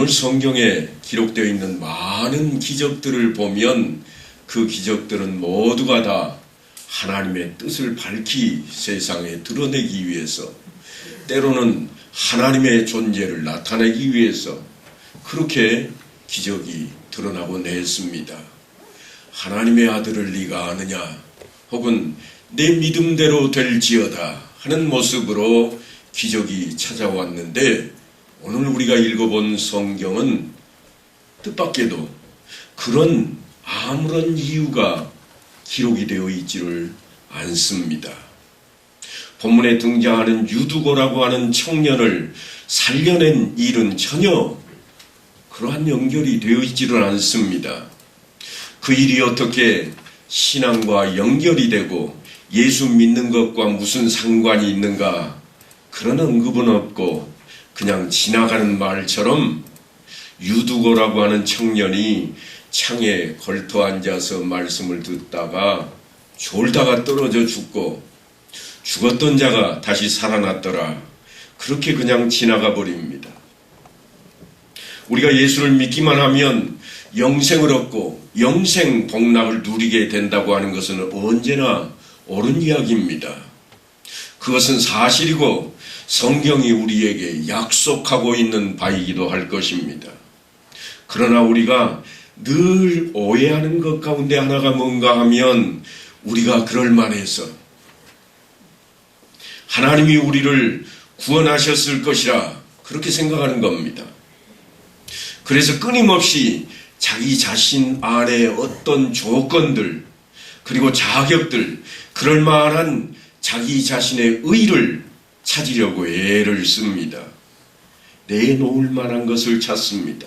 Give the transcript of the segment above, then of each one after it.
오늘 성경에 기록되어 있는 많은 기적들을 보면 그 기적들은 모두가 다 하나님의 뜻을 밝히 세상에 드러내기 위해서, 때로는 하나님의 존재를 나타내기 위해서 그렇게 기적이 드러나곤 했습니다. 하나님의 아들을 네가 아느냐, 혹은 내 믿음대로 될지어다 하는 모습으로 기적이 찾아왔는데, 오늘 우리가 읽어본 성경은 뜻밖에도 그런 아무런 이유가 기록이 되어 있지를 않습니다. 본문에 등장하는 유두고라고 하는 청년을 살려낸 일은 전혀 그러한 연결이 되어 있지를 않습니다. 그 일이 어떻게 신앙과 연결이 되고 예수 믿는 것과 무슨 상관이 있는가, 그런 언급은 없고 그냥 지나가는 말처럼 유두고라고 하는 청년이 창에 걸터 앉아서 말씀을 듣다가 졸다가 떨어져 죽고 죽었던 자가 다시 살아났더라, 그렇게 그냥 지나가 버립니다. 우리가 예수를 믿기만 하면 영생을 얻고 영생 복락을 누리게 된다고 하는 것은 언제나 옳은 이야기입니다. 그것은 사실이고 성경이 우리에게 약속하고 있는 바이기도 할 것입니다. 그러나 우리가 늘 오해하는 것 가운데 하나가 뭔가 하면, 우리가 그럴 만해서 하나님이 우리를 구원하셨을 것이라 그렇게 생각하는 겁니다. 그래서 끊임없이 자기 자신 안에 어떤 조건들, 그리고 자격들, 그럴 만한 자기 자신의 의를 찾으려고 애를 씁니다. 내놓을 만한 것을 찾습니다.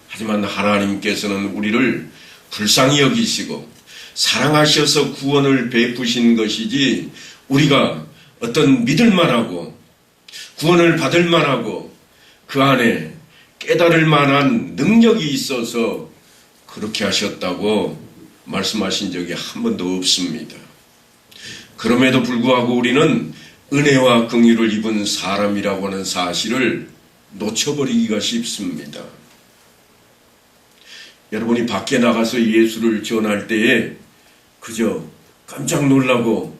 하지만 하나님께서는 우리를 불쌍히 여기시고 사랑하셔서 구원을 베푸신 것이지, 우리가 어떤 믿을 만하고 구원을 받을 만하고 그 안에 깨달을 만한 능력이 있어서 그렇게 하셨다고 말씀하신 적이 한 번도 없습니다. 그럼에도 불구하고 우리는 은혜와 긍휼을 입은 사람이라고 하는 사실을 놓쳐버리기가 쉽습니다. 여러분이 밖에 나가서 예수를 전할 때에 그저 깜짝 놀라고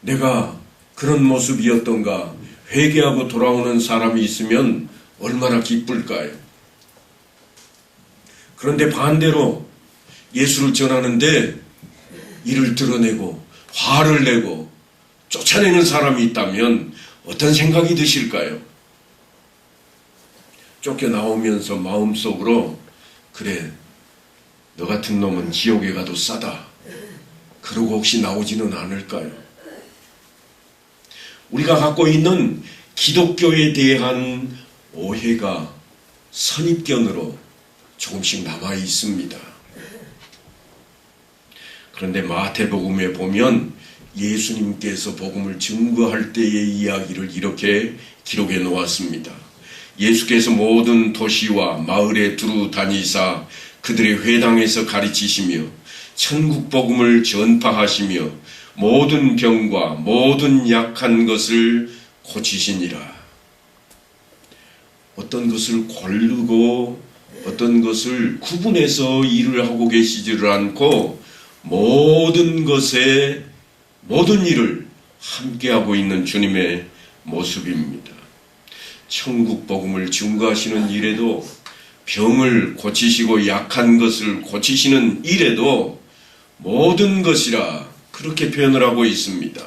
내가 그런 모습이었던가 회개하고 돌아오는 사람이 있으면 얼마나 기쁠까요? 그런데 반대로 예수를 전하는데 이를 드러내고 화를 내고 쫓아내는 사람이 있다면 어떤 생각이 드실까요? 쫓겨나오면서 마음속으로, 그래, 너 같은 놈은 지옥에 가도 싸다, 그러고 혹시 나오지는 않을까요? 우리가 갖고 있는 기독교에 대한 오해가 선입견으로 조금씩 남아 있습니다. 그런데 마태복음에 보면 예수님께서 복음을 증거할 때의 이야기를 이렇게 기록해 놓았습니다. 예수께서 모든 도시와 마을에 두루 다니사 그들의 회당에서 가르치시며 천국 복음을 전파하시며 모든 병과 모든 약한 것을 고치시니라. 어떤 것을 고르고 어떤 것을 구분해서 일을 하고 계시지를 않고 모든 것에 모든 일을 함께하고 있는 주님의 모습입니다. 천국 복음을 증거하시는 일에도, 병을 고치시고 약한 것을 고치시는 일에도 모든 것이라 그렇게 표현을 하고 있습니다.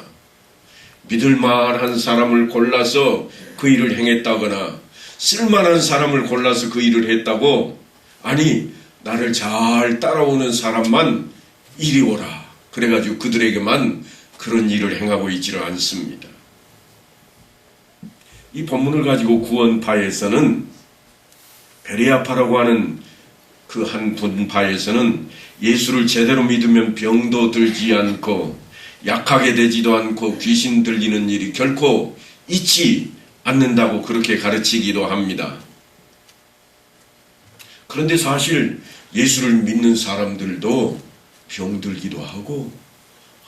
믿을 만한 사람을 골라서 그 일을 행했다거나 쓸만한 사람을 골라서 그 일을 했다고, 아니 나를 잘 따라오는 사람만 이리 오라 그래가지고 그들에게만 그런 일을 행하고 있지를 않습니다. 이 본문을 가지고 구원파에서는, 베레아파라고 하는 그 한 분파에서는 예수를 제대로 믿으면 병도 들지 않고 약하게 되지도 않고 귀신 들리는 일이 결코 있지 않는다고 그렇게 가르치기도 합니다. 그런데 사실 예수를 믿는 사람들도 병들기도 하고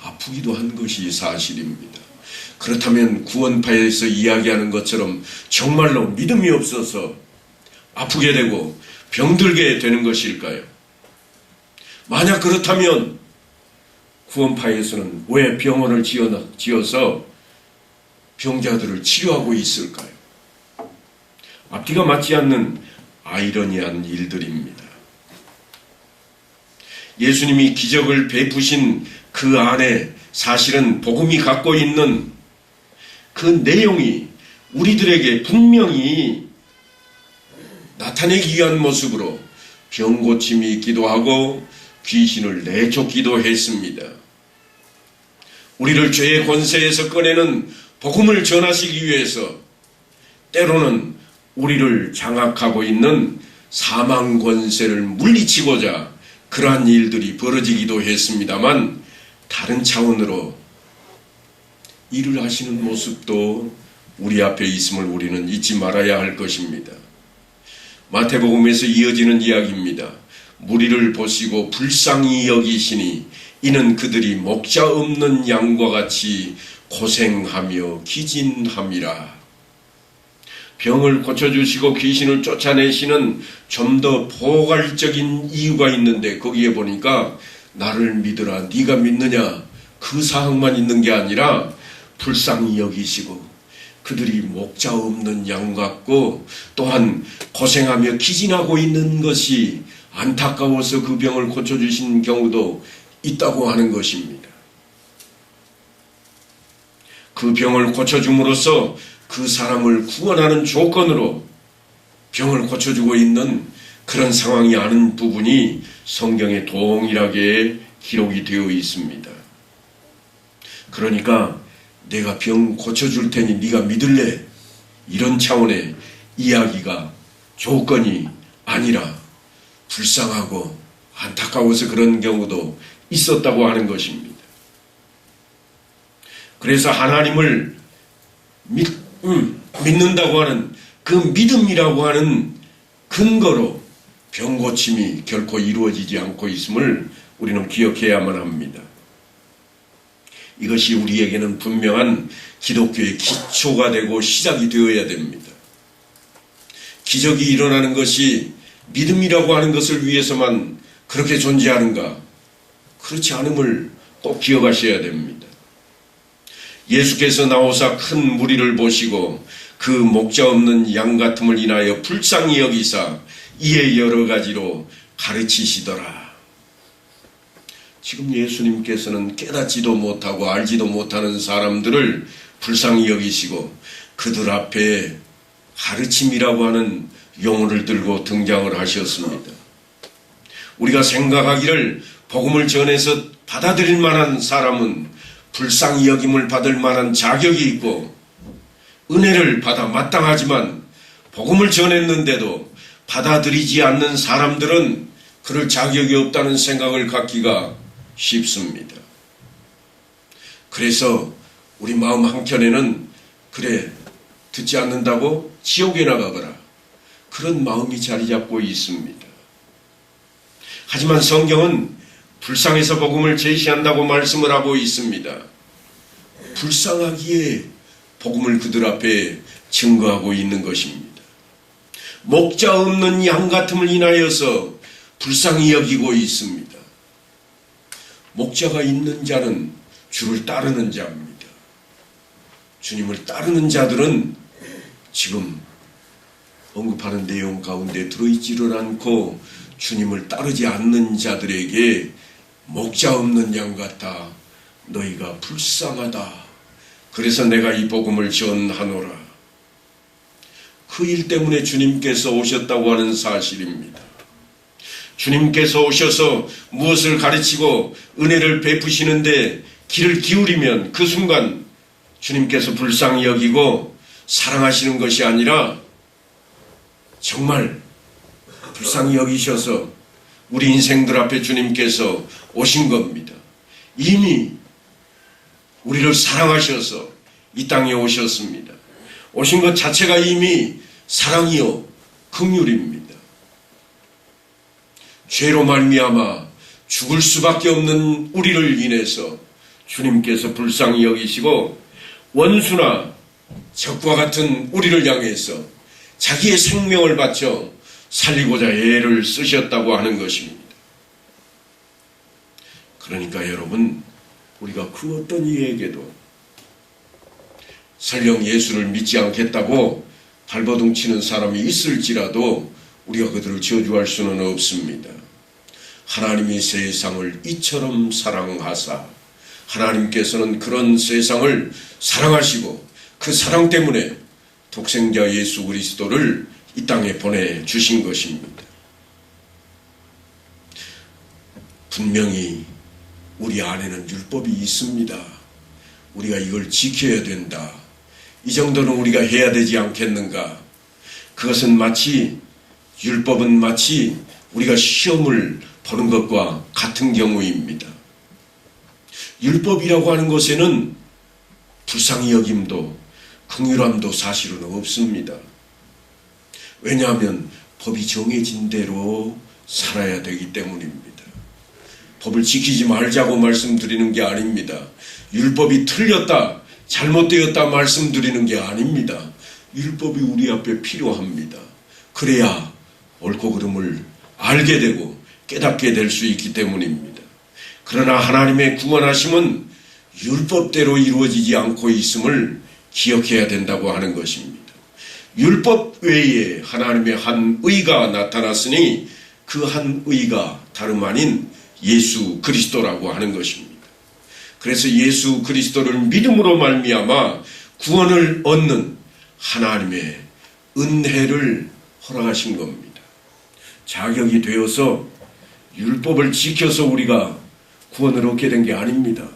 아프기도 한 것이 사실입니다. 그렇다면 구원파에서 이야기하는 것처럼 정말로 믿음이 없어서 아프게 되고 병들게 되는 것일까요? 만약 그렇다면 구원파에서는 왜 병원을 지어서 병자들을 치료하고 있을까요? 앞뒤가 맞지 않는 아이러니한 일들입니다. 예수님이 기적을 베푸신 그 안에 사실은 복음이 갖고 있는 그 내용이 우리들에게 분명히 나타내기 위한 모습으로 병고침이 있기도 하고 귀신을 내쫓기도 했습니다. 우리를 죄의 권세에서 꺼내는 복음을 전하시기 위해서 때로는 우리를 장악하고 있는 사망 권세를 물리치고자 그러한 일들이 벌어지기도 했습니다만 다른 차원으로 일을 하시는 모습도 우리 앞에 있음을 우리는 잊지 말아야 할 것입니다. 마태복음에서 이어지는 이야기입니다. 무리를 보시고 불쌍히 여기시니 이는 그들이 목자 없는 양과 같이 고생하며 기진함이라. 병을 고쳐주시고 귀신을 쫓아내시는 좀 더 포괄적인 이유가 있는데 거기에 보니까 나를 믿으라 네가 믿느냐 그 사항만 있는 게 아니라 불쌍히 여기시고 그들이 목자 없는 양 같고 또한 고생하며 기진하고 있는 것이 안타까워서 그 병을 고쳐주신 경우도 있다고 하는 것입니다. 그 병을 고쳐줌으로써 그 사람을 구원하는 조건으로 병을 고쳐주고 있는 그런 상황이 아닌 부분이 성경에 동일하게 기록이 되어 있습니다. 그러니까 내가 병 고쳐줄 테니 네가 믿을래? 이런 차원의 이야기가 조건이 아니라 불쌍하고 안타까워서 그런 경우도 있었다고 하는 것입니다. 그래서 하나님을 믿는다고 하는 그 믿음이라고 하는 근거로 병고침이 결코 이루어지지 않고 있음을 우리는 기억해야만 합니다. 이것이 우리에게는 분명한 기독교의 기초가 되고 시작이 되어야 됩니다. 기적이 일어나는 것이 믿음이라고 하는 것을 위해서만 그렇게 존재하는가? 그렇지 않음을 꼭 기억하셔야 됩니다. 예수께서 나오사 큰 무리를 보시고 그 목자 없는 양 같음을 인하여 불쌍히 여기사 이에 여러 가지로 가르치시더라. 지금 예수님께서는 깨닫지도 못하고 알지도 못하는 사람들을 불쌍히 여기시고 그들 앞에 가르침이라고 하는 용어를 들고 등장을 하셨습니다. 우리가 생각하기를 복음을 전해서 받아들일 만한 사람은 불쌍히 여김을 받을 만한 자격이 있고 은혜를 받아 마땅하지만 복음을 전했는데도 받아들이지 않는 사람들은 그럴 자격이 없다는 생각을 갖기가 쉽습니다. 그래서 우리 마음 한켠에는 그래 듣지 않는다고 지옥에 나가거라 그런 마음이 자리 잡고 있습니다. 하지만 성경은 불쌍해서 복음을 제시한다고 말씀을 하고 있습니다. 불쌍하기에 복음을 그들 앞에 증거하고 있는 것입니다. 목자 없는 양 같음을 인하여서 불쌍히 여기고 있습니다. 목자가 있는 자는 주를 따르는 자입니다. 주님을 따르는 자들은 지금 언급하는 내용 가운데 들어있지를 않고 주님을 따르지 않는 자들에게 목자 없는 양 같다. 너희가 불쌍하다. 그래서 내가 이 복음을 전하노라. 그 일 때문에 주님께서 오셨다고 하는 사실입니다. 주님께서 오셔서 무엇을 가르치고 은혜를 베푸시는데 귀를 기울이면 그 순간 주님께서 불쌍히 여기고 사랑하시는 것이 아니라 정말 불쌍히 여기셔서 우리 인생들 앞에 주님께서 오신 겁니다. 이미 우리를 사랑하셔서 이 땅에 오셨습니다. 오신 것 자체가 이미 사랑이요 긍휼입니다. 죄로 말미암아 죽을 수밖에 없는 우리를 인해서 주님께서 불쌍히 여기시고 원수나 적과 같은 우리를 향해서 자기의 생명을 바쳐 살리고자 애를 쓰셨다고 하는 것입니다. 그러니까 여러분, 우리가 그 어떤 이에게도 설령 예수를 믿지 않겠다고 발버둥 치는 사람이 있을지라도 우리가 그들을 저주할 수는 없습니다. 하나님이 세상을 이처럼 사랑하사, 하나님께서는 그런 세상을 사랑하시고 그 사랑 때문에 독생자 예수 그리스도를 이 땅에 보내주신 것입니다. 분명히 우리 안에는 율법이 있습니다. 우리가 이걸 지켜야 된다. 이 정도는 우리가 해야 되지 않겠는가? 그것은 마치, 율법은 마치 우리가 시험을 보는 것과 같은 경우입니다. 율법이라고 하는 것에는 불쌍히 여김도 긍휼함도 사실은 없습니다. 왜냐하면 법이 정해진 대로 살아야 되기 때문입니다. 법을 지키지 말자고 말씀드리는 게 아닙니다. 율법이 틀렸다, 잘못되었다 말씀드리는 게 아닙니다. 율법이 우리 앞에 필요합니다. 그래야 옳고 그름을 알게 되고 깨닫게 될 수 있기 때문입니다. 그러나 하나님의 구원하심은 율법대로 이루어지지 않고 있음을 기억해야 된다고 하는 것입니다. 율법 외에 하나님의 한 의가 나타났으니 그 한 의가 다름 아닌 예수 그리스도라고 하는 것입니다. 그래서 예수 그리스도를 믿음으로 말미암아 구원을 얻는 하나님의 은혜를 허락하신 겁니다. 자격이 되어서 율법을 지켜서 우리가 구원을 얻게 된 게 아닙니다.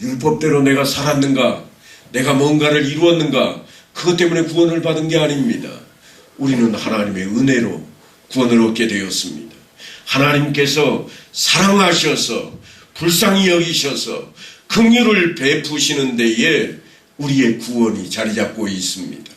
율법대로 내가 살았는가, 내가 뭔가를 이루었는가, 그것 때문에 구원을 받은 게 아닙니다. 우리는 하나님의 은혜로 구원을 얻게 되었습니다. 하나님께서 사랑하셔서 불쌍히 여기셔서 긍휼을 베푸시는 데에 우리의 구원이 자리 잡고 있습니다.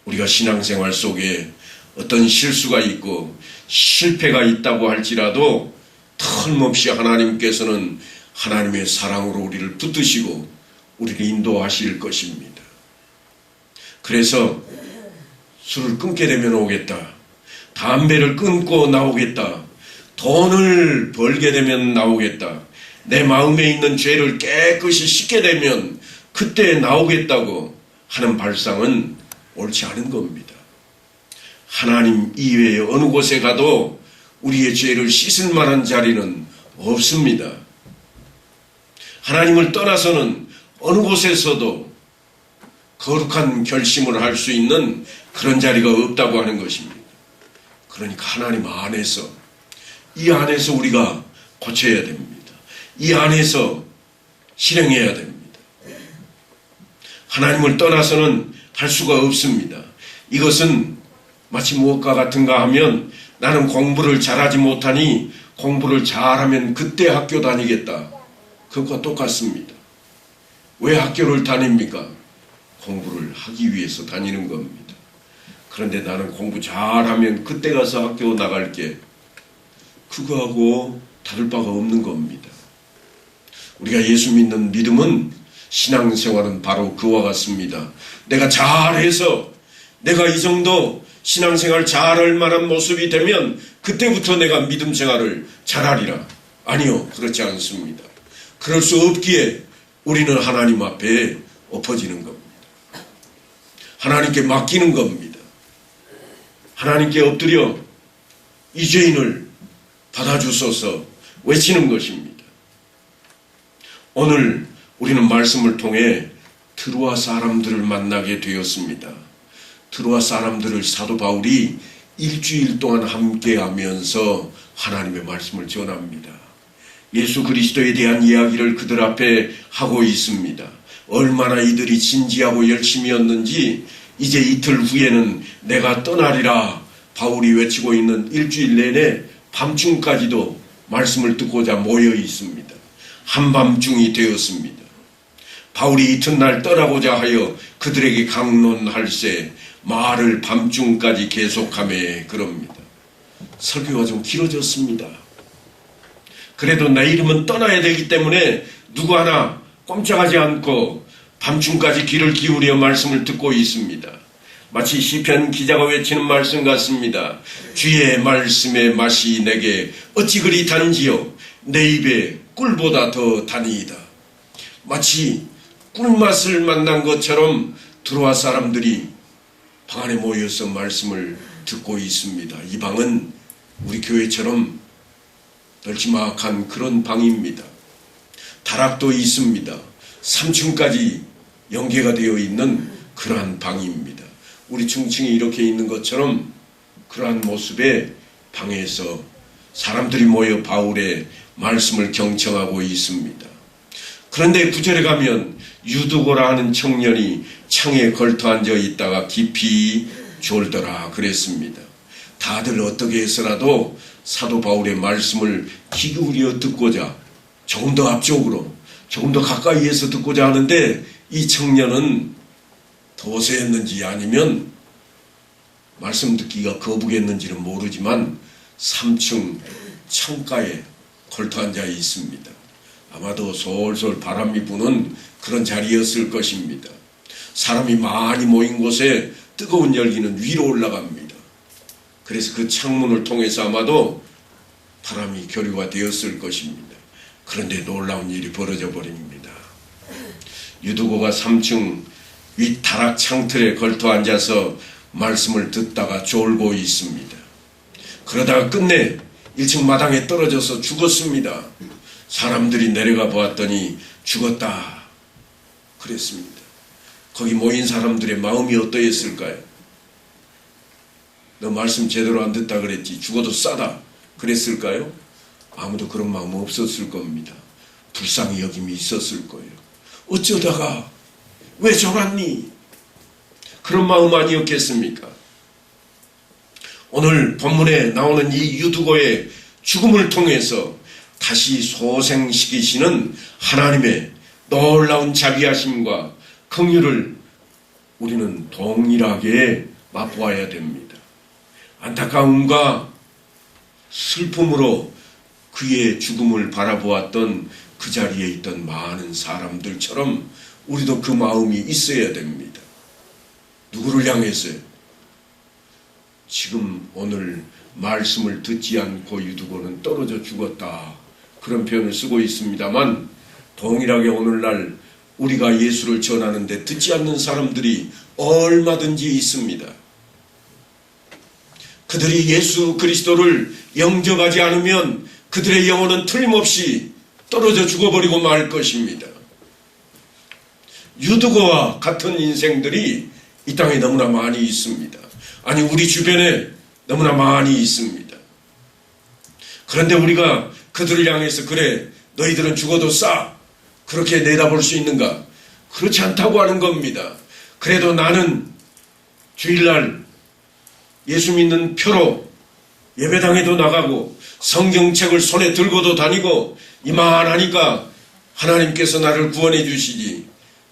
우리가 신앙생활 속에 어떤 실수가 있고 실패가 있다고 할지라도 털없이 하나님께서는 하나님의 사랑으로 우리를 붙드시고 우리를 인도하실 것입니다. 그래서 술을 끊게 되면 오겠다, 담배를 끊고 나오겠다, 돈을 벌게 되면 나오겠다, 내 마음에 있는 죄를 깨끗이 씻게 되면 그때 나오겠다고 하는 발상은 옳지 않은 겁니다. 하나님 이외에 어느 곳에 가도 우리의 죄를 씻을 만한 자리는 없습니다. 하나님을 떠나서는 어느 곳에서도 거룩한 결심을 할 수 있는 그런 자리가 없다고 하는 것입니다. 그러니까 하나님 안에서, 이 안에서 우리가 고쳐야 됩니다. 이 안에서 실행해야 됩니다. 하나님을 떠나서는 할 수가 없습니다. 이것은 마치 무엇과 같은가 하면, 나는 공부를 잘하지 못하니 공부를 잘하면 그때 학교 다니겠다. 그것과 똑같습니다. 왜 학교를 다닙니까? 공부를 하기 위해서 다니는 겁니다. 그런데 나는 공부 잘하면 그때 가서 학교 나갈게. 그거하고 다를 바가 없는 겁니다. 우리가 예수 믿는 믿음은, 신앙생활은 바로 그와 같습니다. 내가 잘해서 내가 이 정도 신앙생활 잘할 만한 모습이 되면 그때부터 내가 믿음 생활을 잘하리라. 아니요, 그렇지 않습니다. 그럴 수 없기에 우리는 하나님 앞에 엎어지는 겁니다. 하나님께 맡기는 겁니다. 하나님께 엎드려 이 죄인을 받아주소서 외치는 것입니다. 오늘 우리는 말씀을 통해 드로아 사람들을 만나게 되었습니다. 드로아 사람들을 사도 바울이 일주일 동안 함께하면서 하나님의 말씀을 전합니다. 예수 그리스도에 대한 이야기를 그들 앞에 하고 있습니다. 얼마나 이들이 진지하고 열심이었는지 이제 이틀 후에는 내가 떠나리라 바울이 외치고 있는 일주일 내내 밤중까지도 말씀을 듣고자 모여 있습니다. 한밤중이 되었습니다. 바울이 이튿날 떠나고자 하여 그들에게 강론할세 말을 밤중까지 계속하며 그럽니다. 설교가 좀 길어졌습니다. 그래도 내일이면 떠나야 되기 때문에 누구 하나 꼼짝하지 않고 밤중까지 귀를 기울여 말씀을 듣고 있습니다. 마치 시편 기자가 외치는 말씀 같습니다. 주의 말씀의 맛이 내게 어찌 그리 단지요 내 입에 꿀보다 더 다니이다. 마치 꿀맛을 만난 것처럼 들어와 사람들이 방 안에 모여서 말씀을 듣고 있습니다. 이 방은 우리 교회처럼 널찍막한 그런 방입니다. 다락도 있습니다. 3층까지 연계가 되어 있는 그러한 방입니다. 우리 중층이 이렇게 있는 것처럼 그러한 모습의 방에서 사람들이 모여 바울의 말씀을 경청하고 있습니다. 그런데 9절에 가면 유두고라 하는 청년이 창에 걸터 앉아 있다가 깊이 졸더라 그랬습니다. 다들 어떻게 해서라도 사도 바울의 말씀을 귀 기울여 듣고자 조금 더 앞쪽으로 조금 더 가까이에서 듣고자 하는데 이 청년은 도세했는지 아니면 말씀 듣기가 거북했는지는 모르지만 3층 창가에 걸터 앉아 있습니다. 아마도 솔솔 바람이 부는 그런 자리였을 것입니다. 사람이 많이 모인 곳에 뜨거운 열기는 위로 올라갑니다. 그래서 그 창문을 통해서 아마도 바람이 교류가 되었을 것입니다. 그런데 놀라운 일이 벌어져 버립니다. 유두고가 3층 윗 다락 창틀에 걸터 앉아서 말씀을 듣다가 졸고 있습니다. 그러다가 끝내 1층 마당에 떨어져서 죽었습니다. 사람들이 내려가 보았더니 죽었다 그랬습니다. 거기 모인 사람들의 마음이 어떠했을까요? 너 말씀 제대로 안 듣다 그랬지 죽어도 싸다 그랬을까요? 아무도 그런 마음 없었을 겁니다. 불쌍히 여김이 있었을 거예요. 어쩌다가 왜 저랬니? 그런 마음 아니었겠습니까? 오늘 본문에 나오는 이 유두고의 죽음을 통해서 다시 소생시키시는 하나님의 놀라운 자비하심과 긍휼을 우리는 동일하게 맛보아야 됩니다. 안타까움과 슬픔으로 그의 죽음을 바라보았던 그 자리에 있던 많은 사람들처럼 우리도 그 마음이 있어야 됩니다. 누구를 향해서요? 지금 오늘 말씀을 듣지 않고 유두고는 떨어져 죽었다. 그런 표현을 쓰고 있습니다만 동일하게 오늘날 우리가 예수를 전하는데 듣지 않는 사람들이 얼마든지 있습니다. 그들이 예수 그리스도를 영접하지 않으면 그들의 영혼은 틀림없이 떨어져 죽어버리고 말 것입니다. 유두고와 같은 인생들이 이 땅에 너무나 많이 있습니다. 아니 우리 주변에 너무나 많이 있습니다. 그런데 우리가 그들을 향해서 그래 너희들은 죽어도 싸 그렇게 내다볼 수 있는가? 그렇지 않다고 하는 겁니다. 그래도 나는 주일날 예수 믿는 표로 예배당에도 나가고 성경책을 손에 들고도 다니고 이만하니까 하나님께서 나를 구원해 주시지.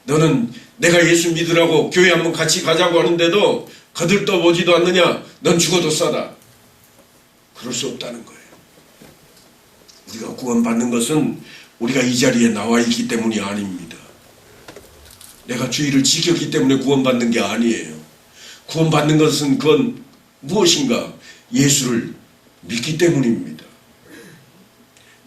너는 내가 예수 믿으라고 교회 한번 같이 가자고 하는데도 거들떠 보지도 않느냐? 넌 죽어도 싸다. 그럴 수 없다는 거예요. 우리가 구원받는 것은 우리가 이 자리에 나와 있기 때문이 아닙니다. 내가 주의를 지켰기 때문에 구원받는 게 아니에요. 구원받는 것은 그건 무엇인가? 예수를 믿기 때문입니다.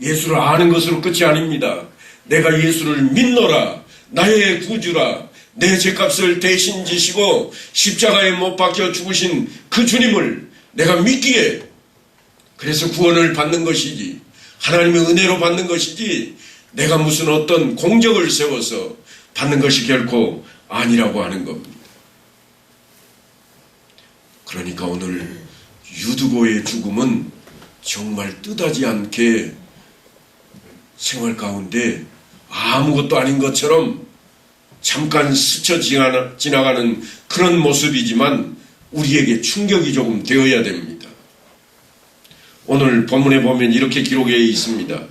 예수를 아는 것으로 끝이 아닙니다. 내가 예수를 믿노라. 나의 구주라. 내 죄값을 대신 지시고 십자가에 못 박혀 죽으신 그 주님을 내가 믿기에 그래서 구원을 받는 것이지 하나님의 은혜로 받는 것이지 내가 무슨 어떤 공적을 세워서 받는 것이 결코 아니라고 하는 겁니다. 그러니까 오늘 유두고의 죽음은 정말 뜻하지 않게 생활 가운데 아무것도 아닌 것처럼 잠깐 스쳐 지나가는 그런 모습이지만 우리에게 충격이 조금 되어야 됩니다. 오늘 본문에 보면 이렇게 기록되어 있습니다.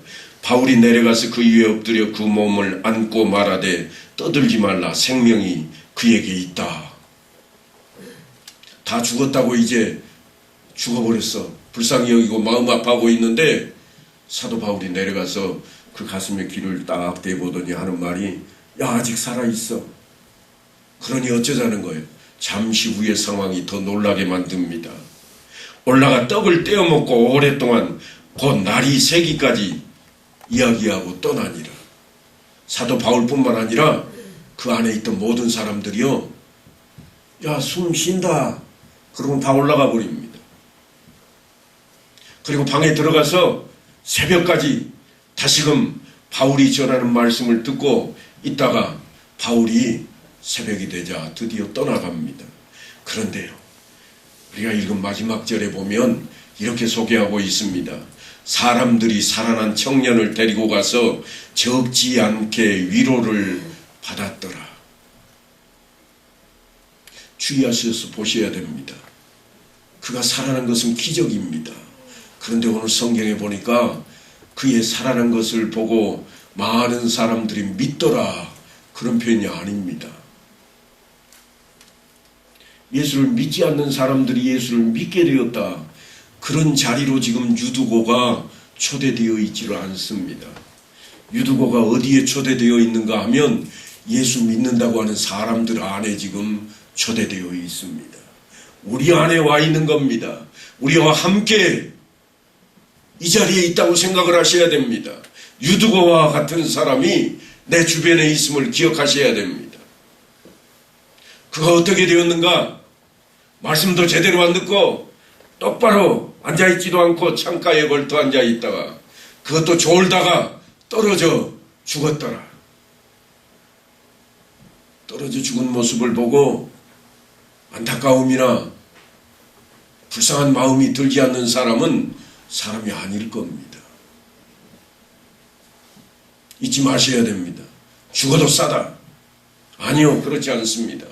바울이 내려가서 그 위에 엎드려 그 몸을 안고 말하되 떠들지 말라 생명이 그에게 있다. 다 죽었다고 이제 죽어버렸어. 불쌍히 여기고 마음 아파하고 있는데 사도 바울이 내려가서 그 가슴에 귀를 딱 대보더니 하는 말이 야 아직 살아있어. 그러니 어쩌자는 거예요. 잠시 후의 상황이 더 놀라게 만듭니다. 올라가 떡을 떼어먹고 오랫동안 곧 날이 새기까지 이야기하고 떠나니라. 사도 바울뿐만 아니라 그 안에 있던 모든 사람들이요, 야, 숨 쉰다 그러고 다 올라가 버립니다. 그리고 방에 들어가서 새벽까지 다시금 바울이 전하는 말씀을 듣고 있다가 바울이 새벽이 되자 드디어 떠나갑니다. 그런데요, 우리가 읽은 마지막 절에 보면 이렇게 소개하고 있습니다. 사람들이 살아난 청년을 데리고 가서 적지 않게 위로를 받았더라. 주의하셔서 보셔야 됩니다. 그가 살아난 것은 기적입니다. 그런데 오늘 성경에 보니까 그의 살아난 것을 보고 많은 사람들이 믿더라, 그런 표현이 아닙니다. 예수를 믿지 않는 사람들이 예수를 믿게 되었다, 그런 자리로 지금 유두고가 초대되어 있지를 않습니다. 유두고가 어디에 초대되어 있는가 하면 예수 믿는다고 하는 사람들 안에 지금 초대되어 있습니다. 우리 안에 와 있는 겁니다. 우리와 함께 이 자리에 있다고 생각을 하셔야 됩니다. 유두고와 같은 사람이 내 주변에 있음을 기억하셔야 됩니다. 그가 어떻게 되었는가? 말씀도 제대로 안 듣고 똑바로 앉아있지도 않고 창가에 걸터 앉아있다가 그것도 졸다가 떨어져 죽었더라. 떨어져 죽은 모습을 보고 안타까움이나 불쌍한 마음이 들지 않는 사람은 사람이 아닐 겁니다. 잊지 마셔야 됩니다. 죽어도 싸다. 아니요, 그렇지 않습니다.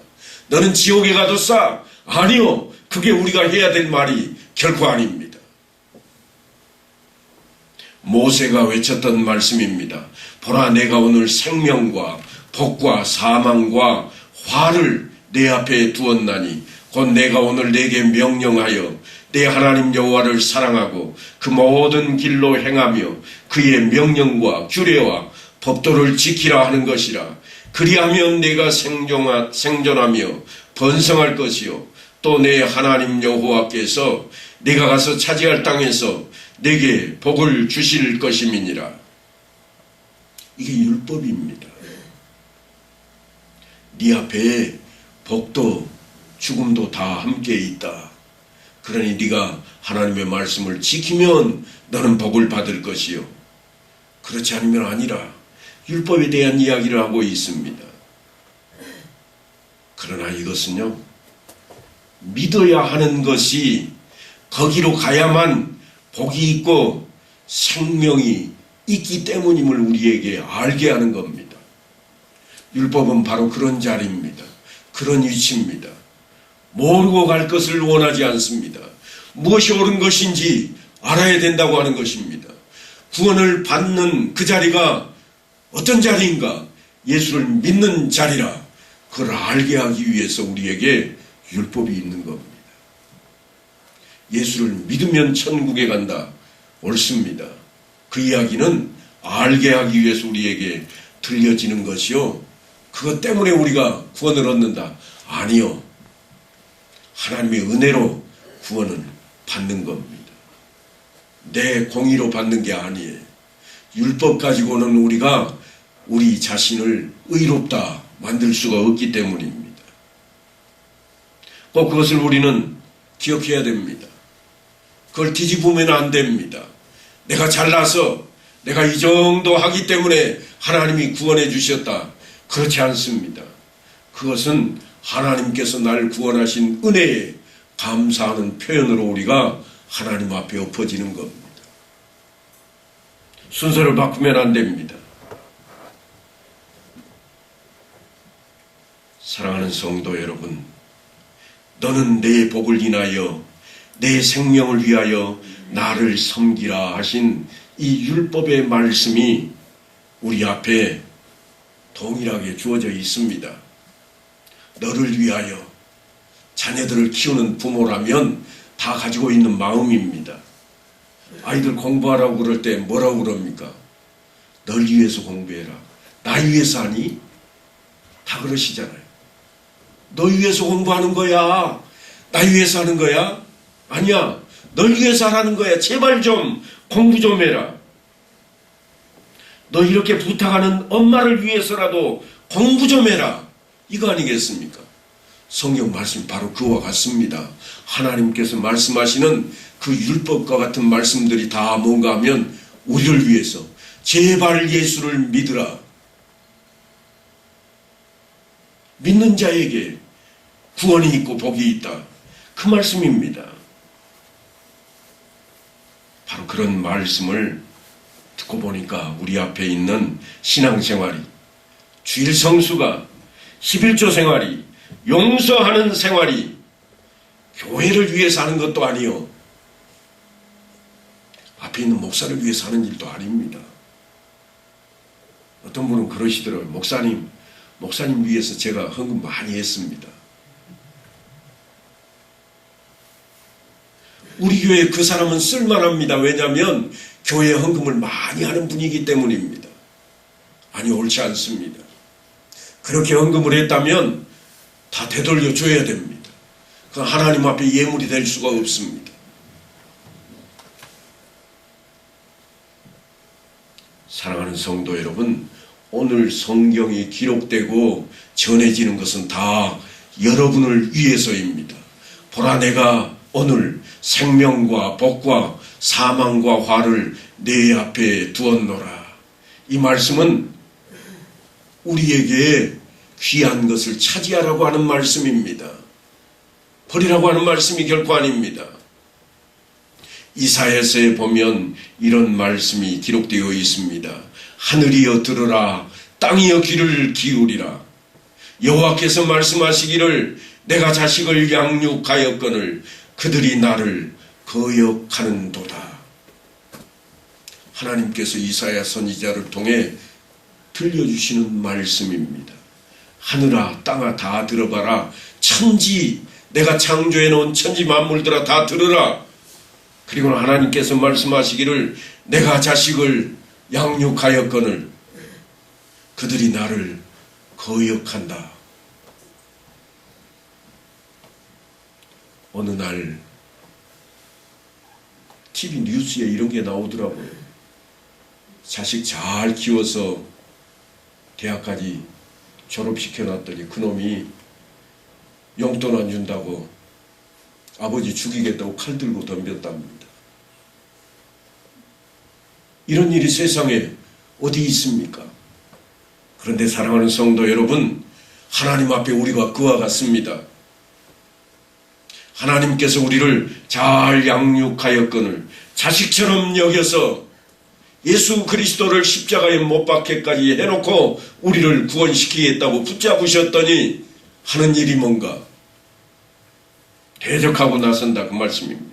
너는 지옥에 가도 싸. 아니요, 그게 우리가 해야 될 말이 결코 아닙니다. 모세가 외쳤던 말씀입니다. 보라, 내가 오늘 생명과 복과 사망과 화를 내 앞에 두었나니 곧 내가 오늘 내게 명령하여 내 하나님 여호와를 사랑하고 그 모든 길로 행하며 그의 명령과 규례와 법도를 지키라 하는 것이라. 그리하면 내가 생존하며 번성할 것이요 또 내 하나님 여호와께서 내가 가서 차지할 땅에서 내게 복을 주실 것임이니라. 이게 율법입니다. 네 앞에 복도 죽음도 다 함께 있다. 그러니 네가 하나님의 말씀을 지키면 너는 복을 받을 것이요, 그렇지 않으면 아니라. 율법에 대한 이야기를 하고 있습니다. 그러나 이것은요, 믿어야 하는 것이 거기로 가야만 복이 있고 생명이 있기 때문임을 우리에게 알게 하는 겁니다. 율법은 바로 그런 자리입니다. 그런 위치입니다. 모르고 갈 것을 원하지 않습니다. 무엇이 옳은 것인지 알아야 된다고 하는 것입니다. 구원을 받는 그 자리가 어떤 자리인가? 예수를 믿는 자리라. 그걸 알게 하기 위해서 우리에게 율법이 있는 겁니다. 예수를 믿으면 천국에 간다. 옳습니다. 그 이야기는 알게 하기 위해서 우리에게 들려지는 것이요, 그것 때문에 우리가 구원을 얻는다. 아니요. 하나님의 은혜로 구원을 받는 겁니다. 내 공의로 받는 게 아니에요. 율법 가지고는 우리가 우리 자신을 의롭다 만들 수가 없기 때문입니다. 꼭 그것을 우리는 기억해야 됩니다. 그걸 뒤집으면 안 됩니다. 내가 잘나서 내가 이 정도 하기 때문에 하나님이 구원해 주셨다. 그렇지 않습니다. 그것은 하나님께서 날 구원하신 은혜에 감사하는 표현으로 우리가 하나님 앞에 엎어지는 겁니다. 순서를 바꾸면 안 됩니다. 사랑하는 성도 여러분, 너는 내 복을 인하여 내 생명을 위하여 나를 섬기라 하신 이 율법의 말씀이 우리 앞에 동일하게 주어져 있습니다. 너를 위하여. 자녀들을 키우는 부모라면 다 가지고 있는 마음입니다. 아이들 공부하라고 그럴 때 뭐라고 그럽니까? 널 위해서 공부해라. 나 위해서 하니? 다 그러시잖아요. 너 위해서 공부하는 거야? 나 위해서 하는 거야? 아니야. 널 위해서 하라는 거야. 제발 좀 공부 좀 해라. 너 이렇게 부탁하는 엄마를 위해서라도 공부 좀 해라. 이거 아니겠습니까? 성경 말씀 바로 그와 같습니다. 하나님께서 말씀하시는 그 율법과 같은 말씀들이 다 뭔가 하면 우리를 위해서 제발 예수를 믿으라. 믿는 자에게 구원이 있고 복이 있다. 그 말씀입니다. 바로 그런 말씀을 듣고 보니까 우리 앞에 있는 신앙생활이, 주일 성수가, 11조 생활이, 용서하는 생활이 교회를 위해서 하는 것도 아니요, 앞에 있는 목사를 위해서 하는 일도 아닙니다. 어떤 분은 그러시더라고요. 목사님 위해서 제가 헌금 많이 했습니다. 우리 교회 그 사람은 쓸만합니다. 왜냐하면 교회 헌금을 많이 하는 분이기 때문입니다. 아니, 옳지 않습니다. 그렇게 헌금을 했다면 다 되돌려 줘야 됩니다. 그 하나님 앞에 예물이 될 수가 없습니다. 사랑하는 성도 여러분, 오늘 성경이 기록되고 전해지는 것은 다 여러분을 위해서입니다. 보라, 내가 오늘 생명과 복과 사망과 화를 내 앞에 두었노라. 이 말씀은 우리에게 귀한 것을 차지하라고 하는 말씀입니다. 버리라고 하는 말씀이 결코 아닙니다. 이사야서에 보면 이런 말씀이 기록되어 있습니다. 하늘이여 들으라, 땅이여 귀를 기울이라. 여호와께서 말씀하시기를 내가 자식을 양육하였거늘 그들이 나를 거역하는도다. 하나님께서 이사야 선지자를 통해 들려주시는 말씀입니다. 하늘아 땅아 다 들어봐라. 천지, 내가 창조해 놓은 천지 만물들아 다 들으라. 그리고 하나님께서 말씀하시기를 내가 자식을 양육하였거늘 그들이 나를 거역한다. 어느 날 TV 뉴스에 이런 게 나오더라고요. 자식 잘 키워서 대학까지 졸업시켜놨더니 그놈이 용돈 안 준다고 아버지 죽이겠다고 칼 들고 덤볐답니다. 이런 일이 세상에 어디 있습니까? 그런데 사랑하는 성도 여러분, 하나님 앞에 우리가 그와 같습니다. 하나님께서 우리를 잘 양육하였거늘 자식처럼 여겨서 예수 그리스도를 십자가에 못 박게까지 해놓고 우리를 구원시키겠다고 붙잡으셨더니 하는 일이 뭔가? 대적하고 나선다, 그 말씀입니다.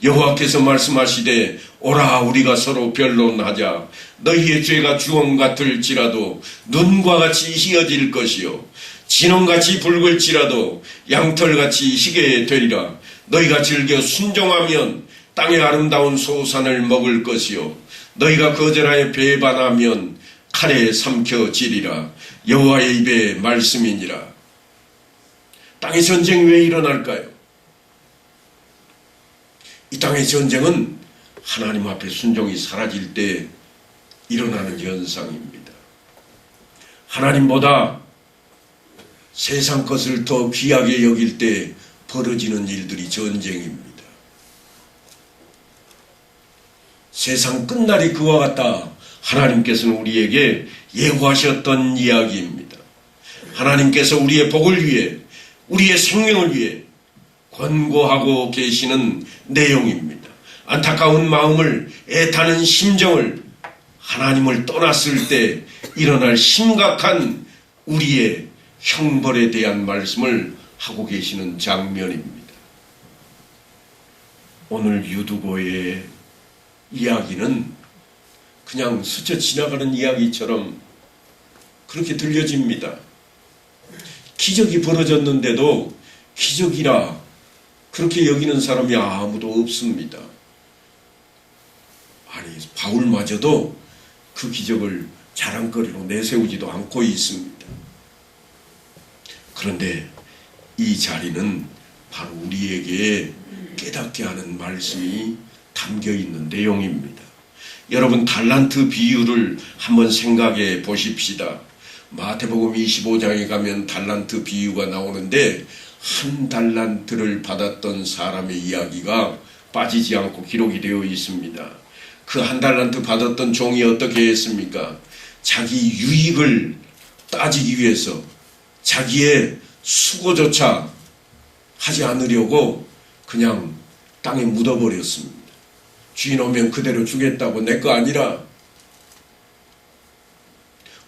여호와께서 말씀하시되 오라 우리가 서로 변론하자. 너희의 죄가 주홍 같을지라도 눈과 같이 희어질 것이요 진홍같이 붉을지라도 양털같이 희게 되리라. 너희가 즐겨 순종하면 땅의 아름다운 소산을 먹을 것이요 너희가 거절하여 배반하면 칼에 삼켜지리라. 여호와의 입의 말씀이니라. 땅의 전쟁이 왜 일어날까요? 이 땅의 전쟁은 하나님 앞에 순종이 사라질 때 일어나는 현상입니다. 하나님보다 세상 것을 더 귀하게 여길 때 벌어지는 일들이 전쟁입니다. 세상 끝날이 그와 같다. 하나님께서는 우리에게 예고하셨던 이야기입니다. 하나님께서 우리의 복을 위해, 우리의 생명을 위해 권고하고 계시는 내용입니다. 안타까운 마음을, 애타는 심정을 하나님을 떠났을 때 일어날 심각한 우리의 형벌에 대한 말씀을 하고 계시는 장면입니다. 오늘 유두고의 이야기는 그냥 스쳐 지나가는 이야기처럼 그렇게 들려집니다. 기적이 벌어졌는데도 기적이라 그렇게 여기는 사람이 아무도 없습니다. 아니, 바울마저도 그 기적을 자랑거리로 내세우지도 않고 있습니다. 그런데 이 자리는 바로 우리에게 깨닫게 하는 말씀이 담겨 있는 내용입니다. 여러분, 달란트 비유를 한번 생각해 보십시다. 마태복음 25장에 가면 달란트 비유가 나오는데 한 달란트를 받았던 사람의 이야기가 빠지지 않고 기록이 되어 있습니다. 그 한 달란트 받았던 종이 어떻게 했습니까? 자기 유익을 따지기 위해서 자기의 수고조차 하지 않으려고 그냥 땅에 묻어버렸습니다. 주인 오면 그대로 주겠다고, 내 거 아니라.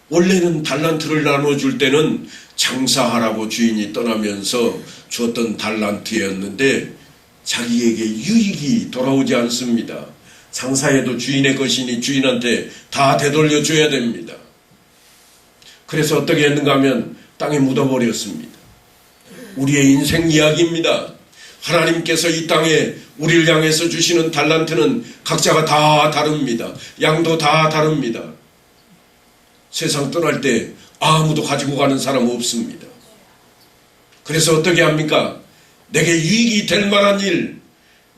원래는 달란트를 나눠줄 때는 장사하라고 주인이 떠나면서 주었던 달란트였는데 자기에게 유익이 돌아오지 않습니다. 장사해도 주인의 것이니 주인한테 다 되돌려줘야 됩니다. 그래서 어떻게 했는가 하면 땅에 묻어버렸습니다. 우리의 인생 이야기입니다. 하나님께서 이 땅에 우리를 향해서 주시는 달란트는 각자가 다 다릅니다. 양도 다 다릅니다. 세상 떠날 때 아무도 가지고 가는 사람 없습니다. 그래서 어떻게 합니까? 내게 유익이 될 만한 일,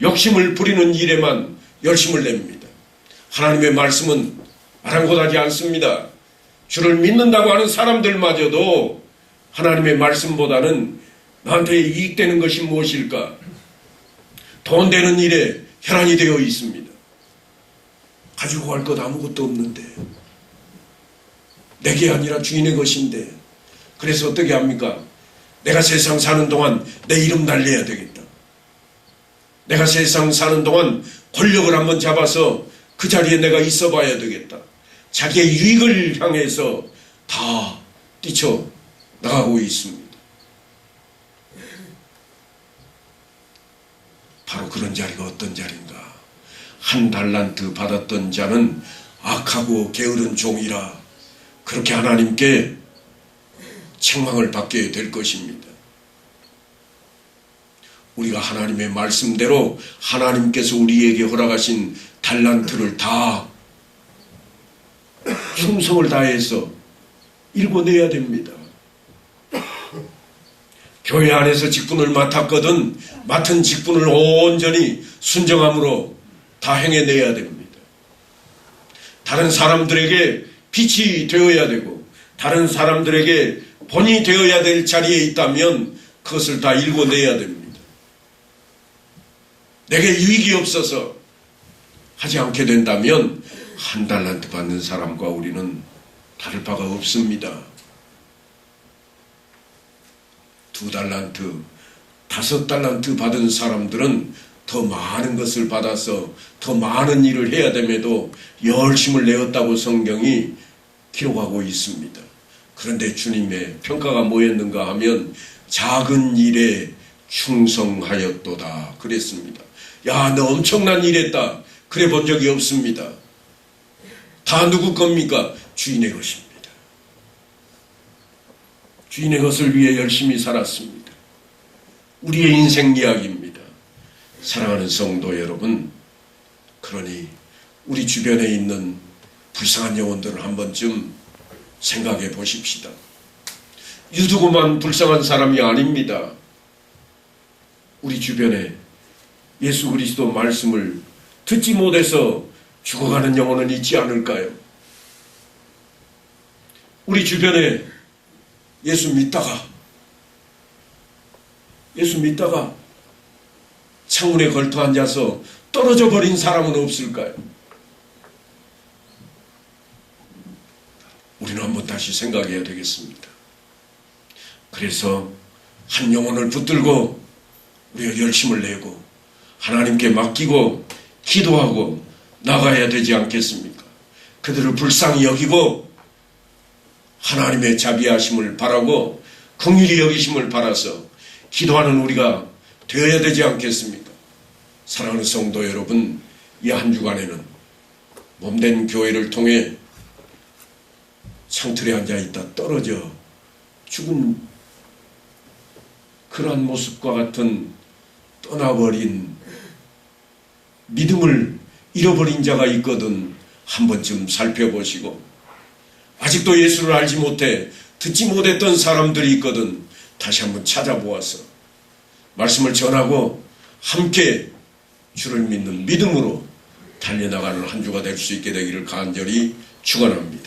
욕심을 부리는 일에만 열심을 냅니다. 하나님의 말씀은 아랑곳하지 않습니다. 주를 믿는다고 하는 사람들마저도 하나님의 말씀보다는 나한테 이익되는 것이 무엇일까? 돈 되는 일에 혈안이 되어 있습니다. 가지고 갈 것 아무것도 없는데, 내게 아니라 주인의 것인데. 그래서 어떻게 합니까? 내가 세상 사는 동안 내 이름 날려야 되겠다. 내가 세상 사는 동안 권력을 한번 잡아서 그 자리에 내가 있어 봐야 되겠다. 자기의 유익을 향해서 다 뛰쳐 나가고 있습니다. 바로 그런 자리가 어떤 자리인가? 한 달란트 받았던 자는 악하고 게으른 종이라 그렇게 하나님께 책망을 받게 될 것입니다. 우리가 하나님의 말씀대로 하나님께서 우리에게 허락하신 달란트를 다 충성을 다해서 일궈내야 됩니다. 교회 안에서 직분을 맡았거든 맡은 직분을 온전히 순정함으로 다 행해내야 됩니다. 다른 사람들에게 빛이 되어야 되고 다른 사람들에게 본이 되어야 될 자리에 있다면 그것을 다 일궈내야 됩니다. 내게 유익이 없어서 하지 않게 된다면 한 달란트 받는 사람과 우리는 다를 바가 없습니다. 2달란트, 5달란트 받은 사람들은 더 많은 것을 받아서 더 많은 일을 해야 됨에도 열심을 내었다고 성경이 기록하고 있습니다. 그런데 주님의 평가가 뭐였는가 하면 작은 일에 충성하였도다 그랬습니다. 야, 너 엄청난 일 했다. 그래 본 적이 없습니다. 다 누구 겁니까? 주인의 것입니다. 주인의 것을 위해 열심히 살았습니다. 우리의 인생 이야기입니다. 사랑하는 성도 여러분, 그러니 우리 주변에 있는 불쌍한 영혼들을 한 번쯤 생각해 보십시다. 유두고만 불쌍한 사람이 아닙니다. 우리 주변에 예수 그리스도 말씀을 듣지 못해서 죽어가는 영혼은 있지 않을까요? 우리 주변에 예수 믿다가 창문에 걸터 앉아서 떨어져 버린 사람은 없을까요? 우리는 한번 다시 생각해야 되겠습니다. 그래서 한 영혼을 붙들고 우리가 열심을 내고 하나님께 맡기고 기도하고 나가야 되지 않겠습니까? 그들을 불쌍히 여기고 하나님의 자비하심을 바라고 긍휼히 여기심을 바라서 기도하는 우리가 되어야 되지 않겠습니까? 사랑하는 성도 여러분, 이 한 주간에는 몸된 교회를 통해 창틀에 앉아있다 떨어져 죽은 그러한 모습과 같은 떠나버린 믿음을 잃어버린 자가 있거든 한 번쯤 살펴보시고, 아직도 예수를 알지 못해 듣지 못했던 사람들이 있거든 다시 한번 찾아보아서 말씀을 전하고 함께 주를 믿는 믿음으로 달려나가는 한 주가 될 수 있게 되기를 간절히 축원합니다.